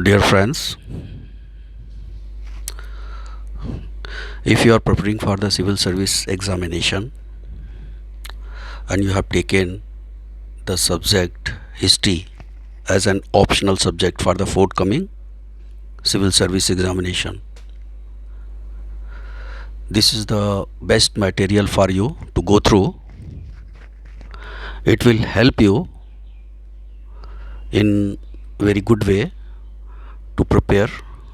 Dear friends, if you are preparing for the civil service examination and you have taken the subject history as an optional subject for the forthcoming civil service examination, this is the best material for you to go through. It will help you in very good way to prepare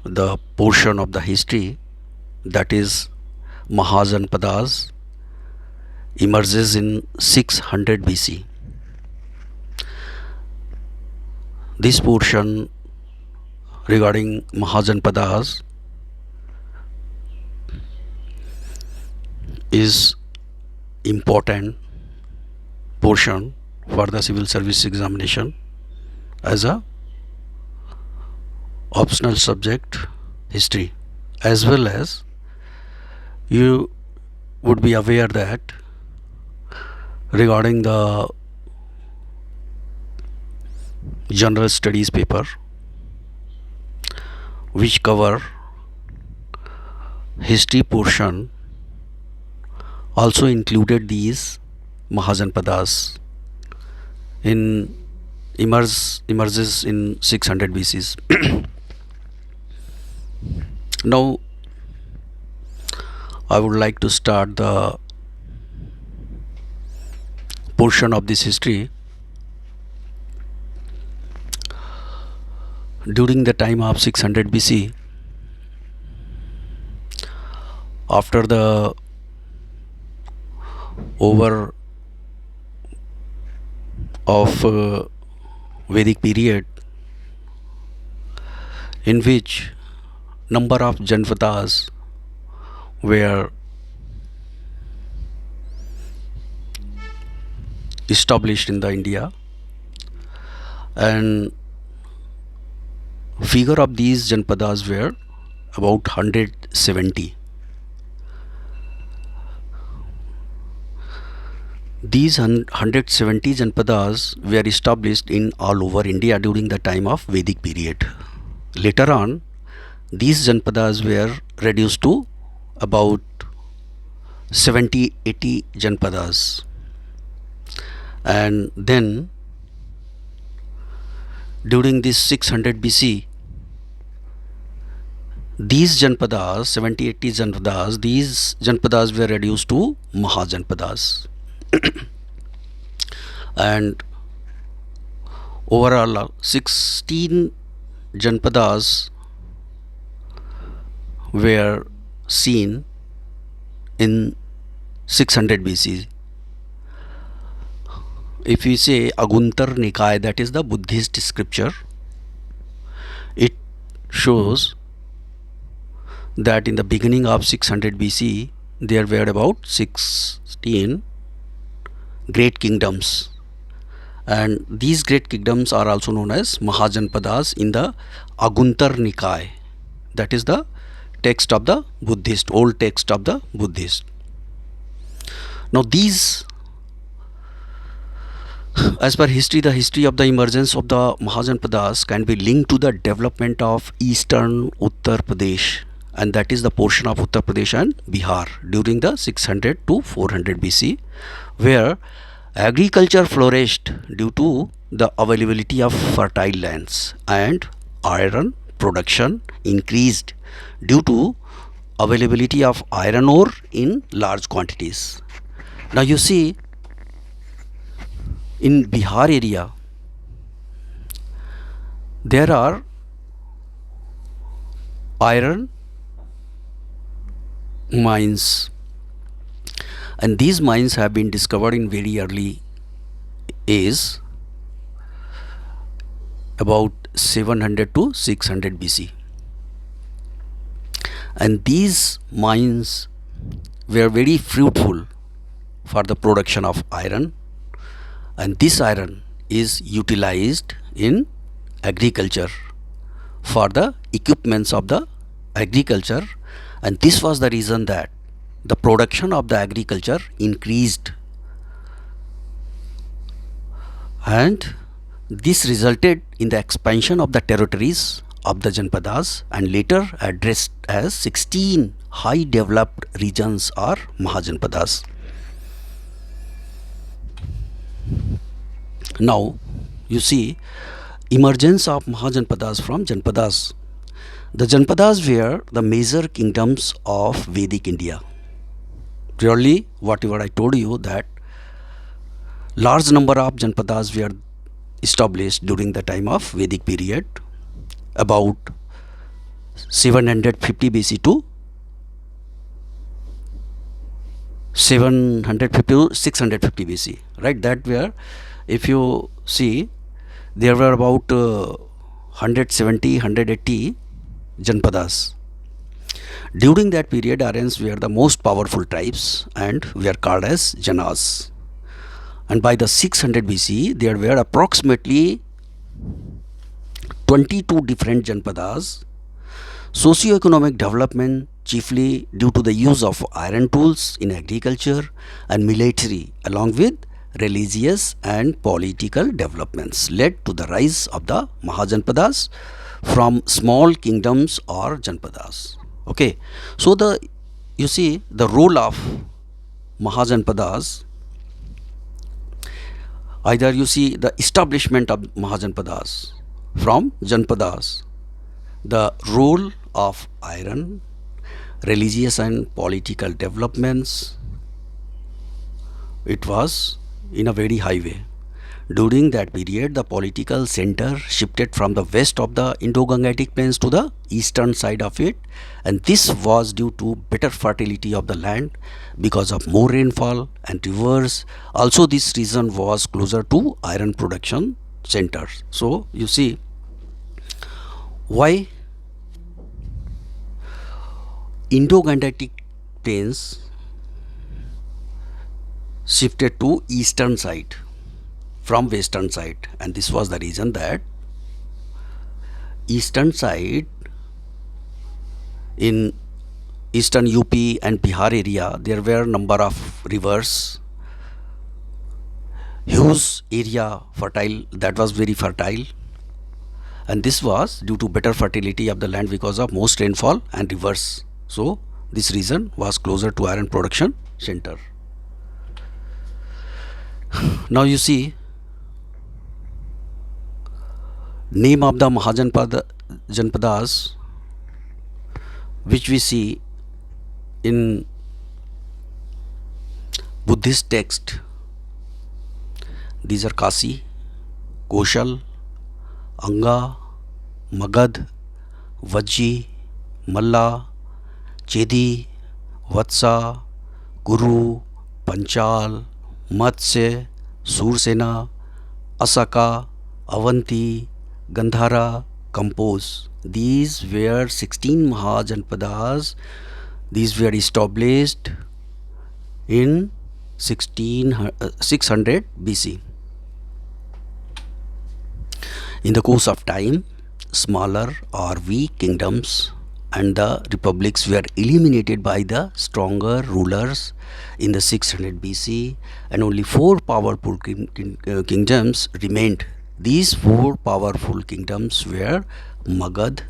the portion of the history that is Mahajanpadas emerges in 600 BC. This portion regarding Mahajanpadas is important portion for the civil service examination as a optional subject history, as well as you would be aware that regarding the general studies paper which cover history portion also included these Mahajanpadas in emerges in 600 BCs. Now I would like to start the portion of this history. During the time of 600 BC, after the over of Vedic period, in which number of Janpadas were established in the India, and figure of these Janpadas were about 170. These 170 Janpadas were established in all over India during the time of Vedic period. Later on, these Janpadas were reduced to about 70-80 Janpadas, and then during this 600 BC, these Janpadas, 70-80 Janpadas, these Janpadas were reduced to Mahajanpadas. And overall 16 Janpadas were seen in 600 BC. If we say Aguntar Nikaya, that is the Buddhist scripture, it shows that in the beginning of 600 BC there were about 16 great kingdoms, and these great kingdoms are also known as Mahajanpadas in the Aguntar Nikaya, that is the text of the Buddhist, old text of the Buddhist. Now these, as per history, the history of the emergence of the Mahajanpadas can be linked to the development of eastern Uttar Pradesh, and that is the portion of Uttar Pradesh and Bihar during the 600 to 400 BC, where agriculture flourished due to the availability of fertile lands, and iron production increased due to availability of iron ore in large quantities. Now you see, in Bihar area there are iron mines, and these mines have been discovered in very early age, about 700 to 600 BC, and these mines were very fruitful for the production of iron, and this iron is utilized in agriculture for the equipments of the agriculture, and this was the reason that the production of the agriculture increased, and this resulted in the expansion of the territories of the Janpadas and later addressed as 16 high developed regions or Mahajanpadas. Now you see emergence of Mahajanpadas from Janpadas. The Janpadas were the major kingdoms of Vedic India. Purely whatever I told you, that large number of Janpadas were established during the time of Vedic period, about 750 BC to 750 to 650 BC, right? That were, if you see, there were about 170 180 Janpadas. During that period, Aryans were the most powerful tribes and were called as Janas. And by the 600 BC, there were approximately 22 different Janpadas. Socio-economic development, chiefly due to the use of iron tools in agriculture and military, along with religious and political developments, led to the rise of the Mahajanpadas from small kingdoms or Janpadas. Okay, so you see the role of Mahajanpadas. Either you see the establishment of Mahajanpadas from Janpadas, the role of iron, religious and political developments, it was in a very high way. During that period, the political center shifted from the west of the Indo-Gangetic plains to the eastern side of it, and this was due to better fertility of the land because of more rainfall and rivers. Also, this region was closer to iron production centers. So, you see why Indo-Gangetic plains shifted to eastern side from western side, and this was the reason that eastern side in eastern UP and Bihar area, there were number of rivers, huge area fertile, that was very fertile, and this was due to better fertility of the land because of most rainfall and rivers. So this region was closer to iron production center. Now you see name of the Janpadas, which we see in Buddhist text. These are Kasi, Koshal, Anga, Magad, Vajji, Malla, Chedi, Vatsa, Kuru, Panchal, Matsya, Sursena, Asaka, Avanti, Gandhara, Compose. These were 16 Mahajanpadas. These were established in 600 BC. In the course of time, smaller or weak kingdoms and the republics were eliminated by the stronger rulers in the 600 BC, and only 4 powerful kingdoms remained. These 4 powerful kingdoms were Magad,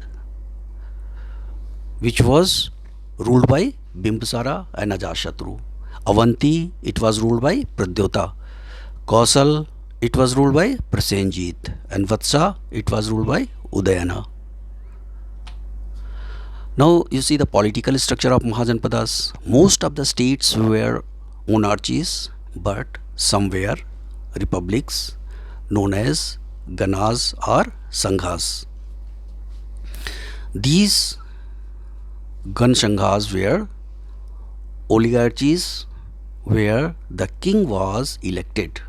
which was ruled by Bimbisara and Ajatashatru. Avanti, it was ruled by Pradyota. Kausal, it was ruled by Prasenjit. And Vatsa, it was ruled by Udayana. Now you see the political structure of Mahajanpadas. Most of the states were monarchies, but some were republics known as Ganas or Sanghas. These Gan Sanghas were oligarchies where the king was elected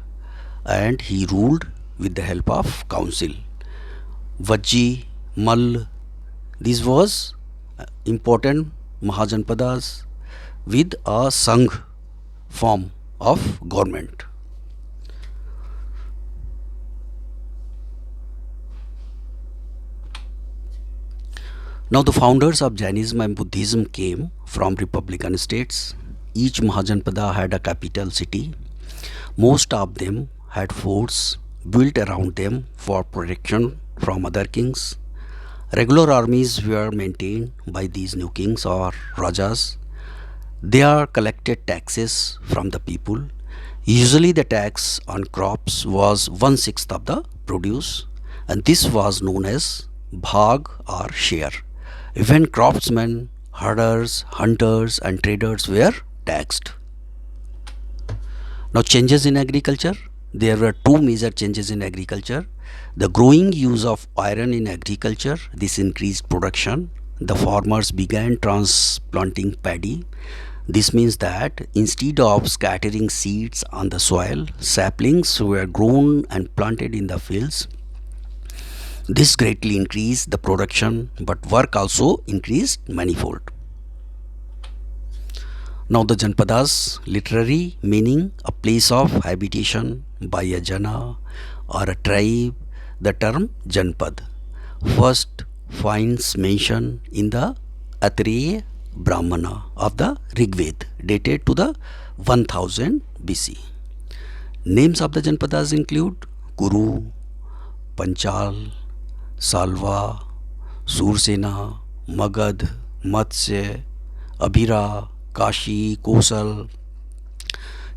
and he ruled with the help of council. Vajji, Mal, this was important Mahajanpadas with a Sangh form of government. Now the founders of Jainism and Buddhism came from republican states. Each Mahajanpada had a capital city. Most of them had forts built around them for protection from other kings. Regular armies were maintained by these new kings or rajas. They are collected taxes from the people. Usually, the tax on crops was one sixth of the produce, and this was known as bhag or share. Even craftsmen, herders, hunters, and traders were taxed. Now, changes in agriculture. There were two major changes in agriculture. The growing use of iron in agriculture, this increased production. The farmers began transplanting paddy. This means that instead of scattering seeds on the soil, saplings were grown and planted in the fields. This greatly increased the production, but work also increased manifold. Now, the Janpadas, literary meaning a place of habitation by a jana or a tribe. The term Janpad first finds mention in the Atreya Brahmana of the Rigved, dated to the 1000 BC. Names of the Janpadas include Kuru, Panchal, Salva, Sursena, Magad, Matsya, Abhira, Kashi, Kosal,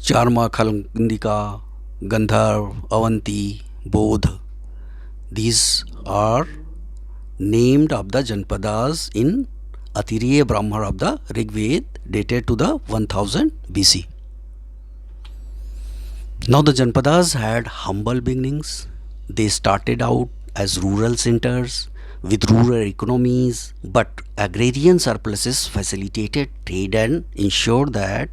Charma, Khalindika, Gandharv, Avanti, Bodh. These are named of the Janpadas in Atiriya Brahmana of the Rigved, dated to the 1000 BC. Now, the Janpadas had humble beginnings. They started out as rural centers with rural economies, but agrarian surpluses facilitated trade and ensured that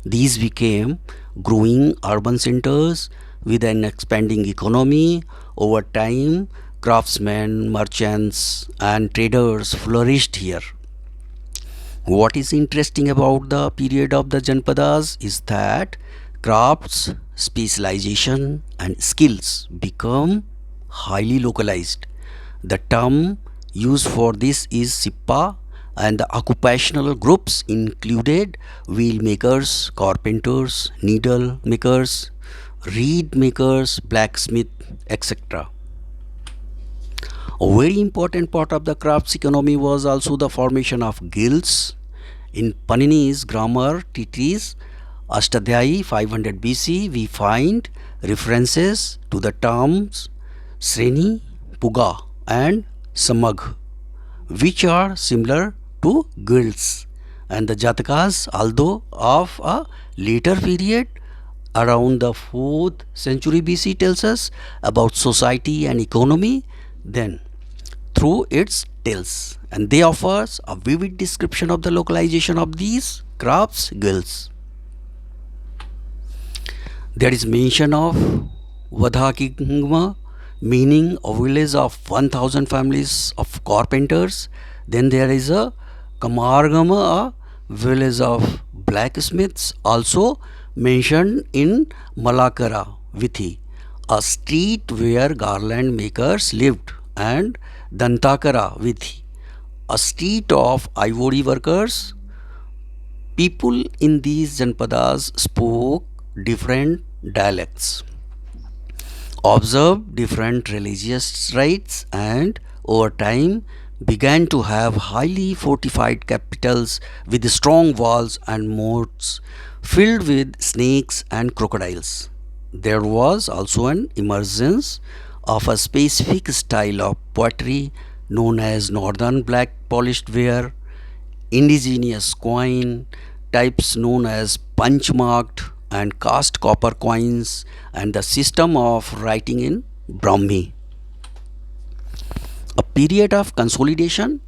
these became growing urban centers with an expanding economy. Over time, craftsmen, merchants, and traders flourished here. What is interesting about the period of the Janpadas is that crafts, specialization, and skills become highly localized. The term used for this is Sippa, and the occupational groups included wheel makers, carpenters, needle makers, reed makers, blacksmith, etc. A very important part of the crafts economy was also the formation of guilds. In Panini's grammar treatise Ashtadhyayi 500 BC, we find references to the terms Sreni, Puga, and Samagh, which are similar to guilds. And the Jatakas, although of a later period, around the 4th century BC, tells us about society and economy then through its tales, and they offers a vivid description of the localization of these crafts guilds. There is mention of Vadhakingma, meaning a village of 1000 families of carpenters. Then there is a Kamargama, a village of blacksmiths, also mentioned in Malakara Vithi, a street where garland makers lived, and Dantakara Vithi, a street of ivory workers. People in these Janpadas spoke different dialects, observed different religious rites, and over time began to have highly fortified capitals with strong walls and moats filled with snakes and crocodiles. There was also an emergence of a specific style of pottery known as northern black polished ware, indigenous coin types known as punch marked and cast copper coins, and the system of writing in Brahmi. A period of consolidation.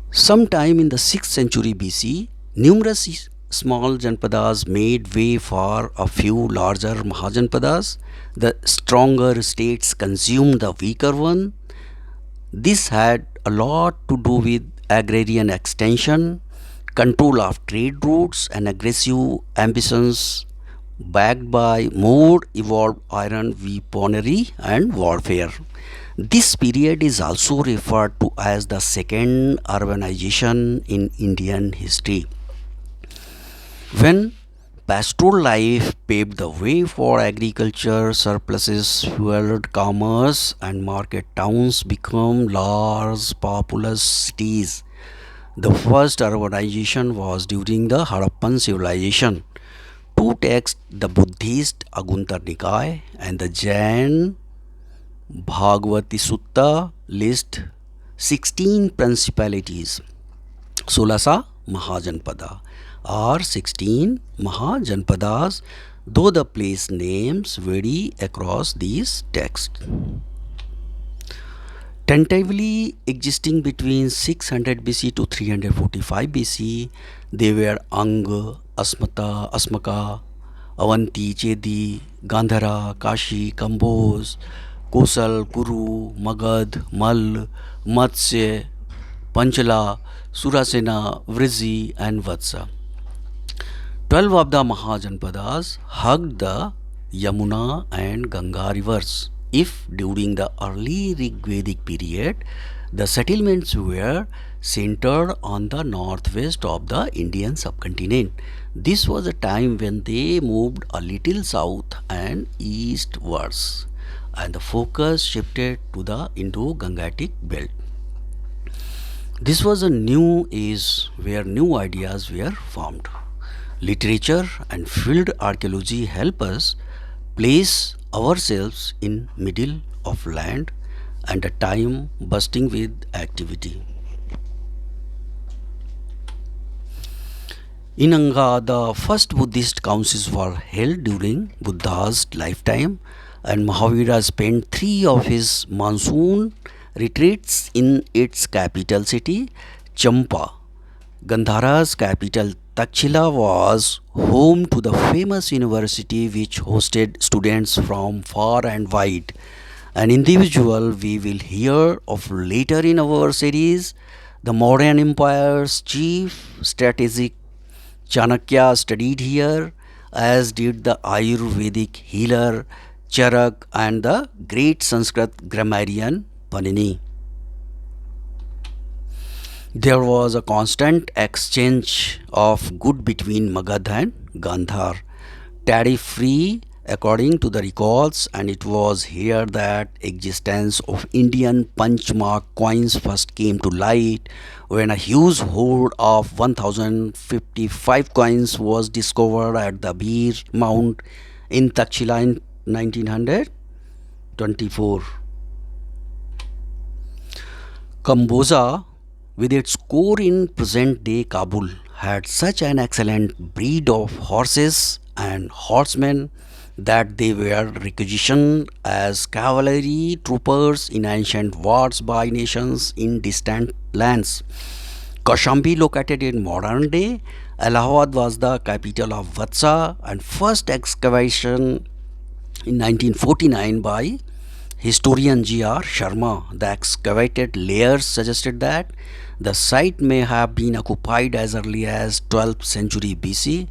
Sometime in the 6th century BC, numerous small Janpadas made way for a few larger Mahajanpadas. The stronger states consumed the weaker one. This had a lot to do with agrarian extension, control of trade routes, and aggressive ambitions backed by more evolved iron weaponry and warfare. This period is also referred to as the second urbanization in Indian history, when pastoral life paved the way for agriculture, surpluses fueled commerce, and market towns became large populous cities. The first urbanization was during the Harappan civilization. Two texts, the Buddhist Aguntar Nikaya and the Jain Bhagavati Sutta, list 16 principalities, Sulasa Mahajanpada, or 16 Mahajanpadas, though the place names vary across these texts. Tentatively existing between 600 BC to 345 BC, they were Anga, Asmata, Asmaka, Avanti, Chedi, Gandhara, Kashi, Kambos, Kosal, Kuru, Magad, Mal, Matsya, Panchala, Surasena, Vrizi, and Vatsa. 12 of the Mahajanpadas hugged the Yamuna and Ganga rivers. If during the early Rigvedic period the settlements were centered on the northwest of the Indian subcontinent, this was a time when they moved a little south and eastwards, and the focus shifted to the Indo-Gangetic belt. This was a new age where new ideas were formed. Literature and field archaeology help us place ourselves in middle of land and a time bursting with activity. In Anga, the first Buddhist councils were held during Buddha's lifetime, and Mahavira spent three of his monsoon retreats in its capital city, Champa. Gandhara's capital Takshila was home to the famous university which hosted students from far and wide. An individual we will hear of later in our series, the modern empire's chief strategic Chanakya studied here, as did the Ayurvedic healer Charak and the great Sanskrit grammarian Panini. There was a constant exchange of good between Magad and Gandhar, tariff free according to the records, and it was here that existence of Indian punchmark coins first came to light when a huge hoard of 1055 coins was discovered at the Bir Mount in Takshila in 1924. Kamboja, with its core in present day Kabul, had such an excellent breed of horses and horsemen that they were requisitioned as cavalry troopers in ancient wars by nations in distant lands. Kaushambi, located in modern day Allahabad, was the capital of Vatsa, and first excavation in 1949 by historian G.R. Sharma. The excavated layers suggested that the site may have been occupied as early as 12th century BC.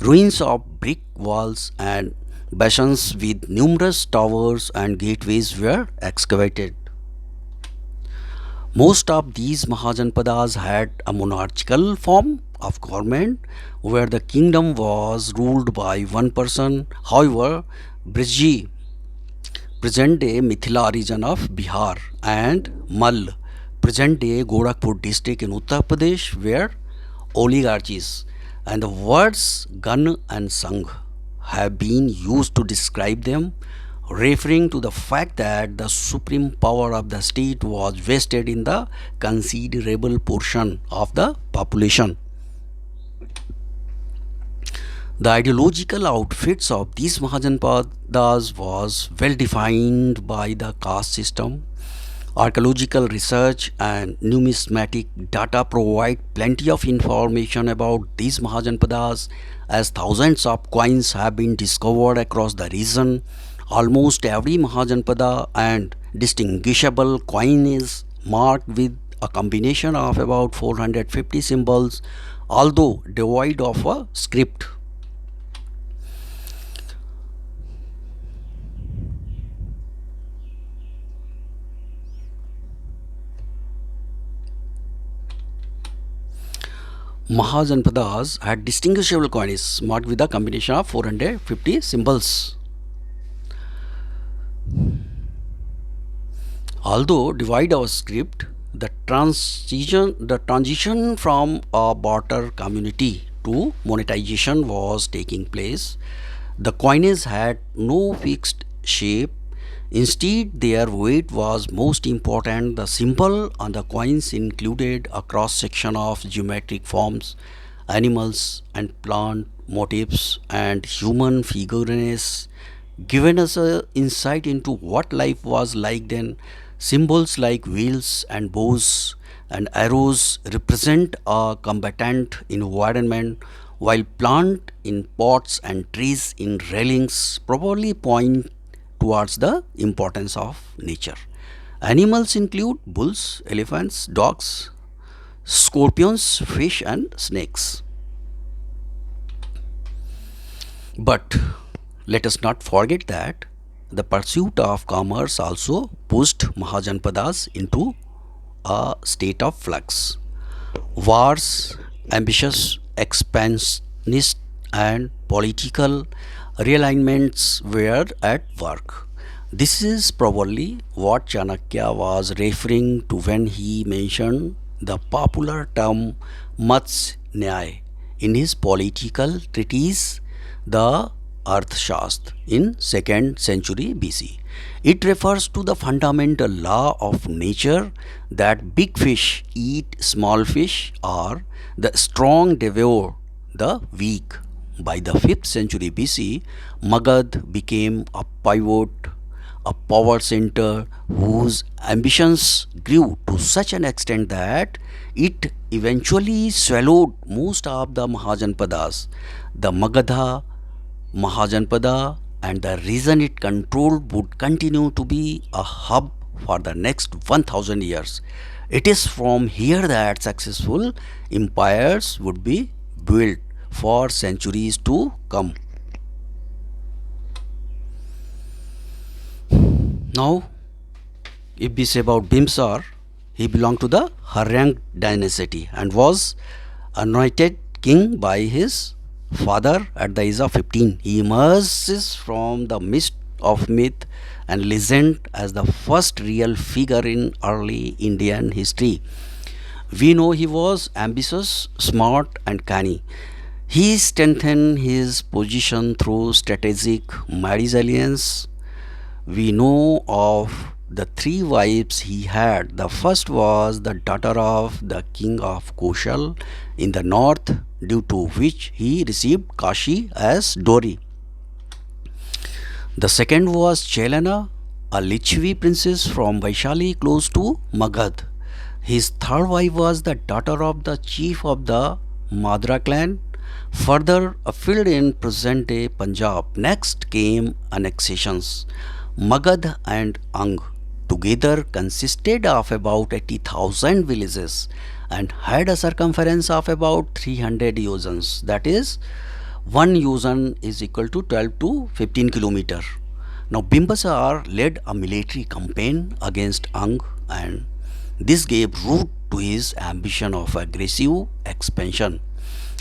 Ruins of brick walls and bastions with numerous towers and gateways were excavated. Most of these Mahajanpadas had a monarchical form of government where the kingdom was ruled by one person. However, Briji, present day Mithila region of Bihar, and Mal, present day Gorakhpur district in Uttar Pradesh, were oligarchies, and the words Gan and Sangh have been used to describe them, referring to the fact that the supreme power of the state was vested in the considerable portion of the population. The ideological outfits of these Mahajanpadas was well defined by the caste system. Archaeological research and numismatic data provide plenty of information about these Mahajanpadas, as thousands of coins have been discovered across the region. Almost every Mahajanpada and distinguishable coin is marked with a combination of about 450 symbols, although devoid of a script. Mahajanpadas had distinguishable coins marked with a combination of 450 symbols. Although divide our script, the transition from a barter community to monetization was taking place. The coinage had no fixed shape. Instead, their weight was most important. The symbol on the coins included a cross section of geometric forms, animals and plant motifs, and human figurines, giving us a insight into what life was like then. Symbols like wheels and bows and arrows represent a combatant environment, while plant in pots and trees in railings probably point towards the importance of nature. Animals include bulls, elephants, dogs, scorpions, fish, and snakes. But let us not forget that the pursuit of commerce also pushed Mahajanpadas into a state of flux. Wars, ambitious expansionist, and political realignments were at work. This is probably what Chanakya was referring to when he mentioned the popular term Mats Nyay in his political treatise, the Arthashastra, in 2nd century BC. It refers to the fundamental law of nature that big fish eat small fish or the strong devour the weak. By the 5th century BC, Magad became a pivot, a power center whose ambitions grew to such an extent that it eventually swallowed most of the Mahajanpadas. The Magadha Mahajanpada and the region it controlled would continue to be a hub for the next 1000 years. It is from here that successful empires would be built for centuries to come. Now, if we say about Bimsar, he belonged to the Haryang dynasty and was anointed king by his father at the age of 15. He emerges from the mist of myth and legend as the first real figure in early Indian history. We know he was ambitious, smart, and canny. He strengthened his position through strategic marriage alliance. We know of the three wives he had. The first was the daughter of the king of Koshal in the north, due to which he received Kashi as dowry. The second was Chelana, a Lichvi princess from Vaishali close to Magad. His third wife was the daughter of the chief of the Madra clan, further afield in present day Punjab. Next came annexations. Magad and Ang together consisted of about 80,000 villages and had a circumference of about 300 yojans. That is, one yojan is equal to 12 to 15 kilometer. Now Bimbasar led a military campaign against Ang, and this gave root to his ambition of aggressive expansion.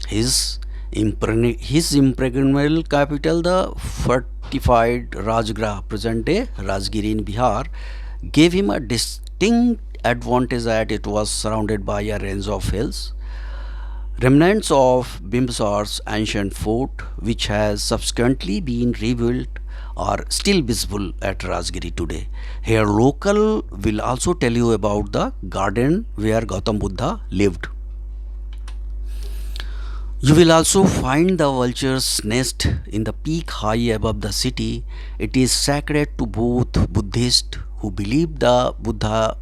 His impregnable capital, the fortified Rajgarh, present day Rajgiri in Bihar, gave him a distinct advantage that it was surrounded by a range of hills. Remnants of Bimbasar's ancient fort, which has subsequently been rebuilt, are still visible at Rajgiri today. Here, local will also tell you about the garden where Gautam Buddha lived. You will also find the vulture's nest in the peak high above the city. It is sacred to both Buddhists who believe the Buddha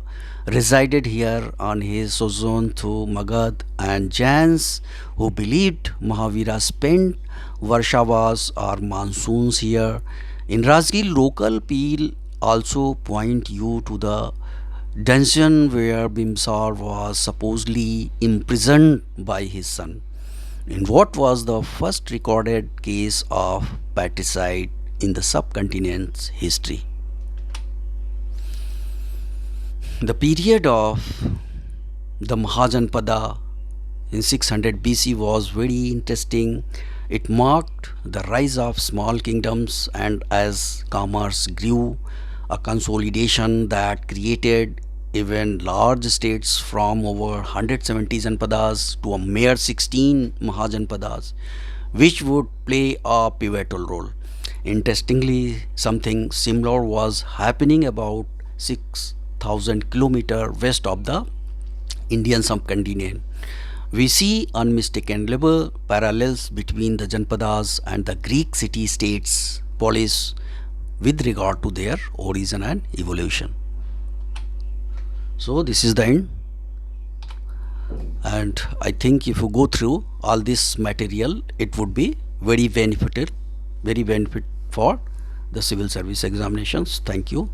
resided here on his sojourn to Magad and Jains who believed Mahavira spent Varshavas or monsoons here. In Rajgir, local peel also point you to the dungeon where Bimsar was supposedly imprisoned by his son in what was the first recorded case of patricide in the subcontinent's history. The period of the Mahajanpada in 600 BC was very interesting. It marked the rise of small kingdoms, and as commerce grew, a consolidation that created even large states from over 170 Janpadas to a mere 16 Mahajanpadas, which would play a pivotal role. Interestingly, something similar was happening about 6,000 kilometers west of the Indian subcontinent. We see unmistakable parallels between the Janpadas and the Greek city states polis with regard to their origin and evolution. So, this is the end, and I think if you go through all this material, it would be very benefit for the civil service examinations. Thank you.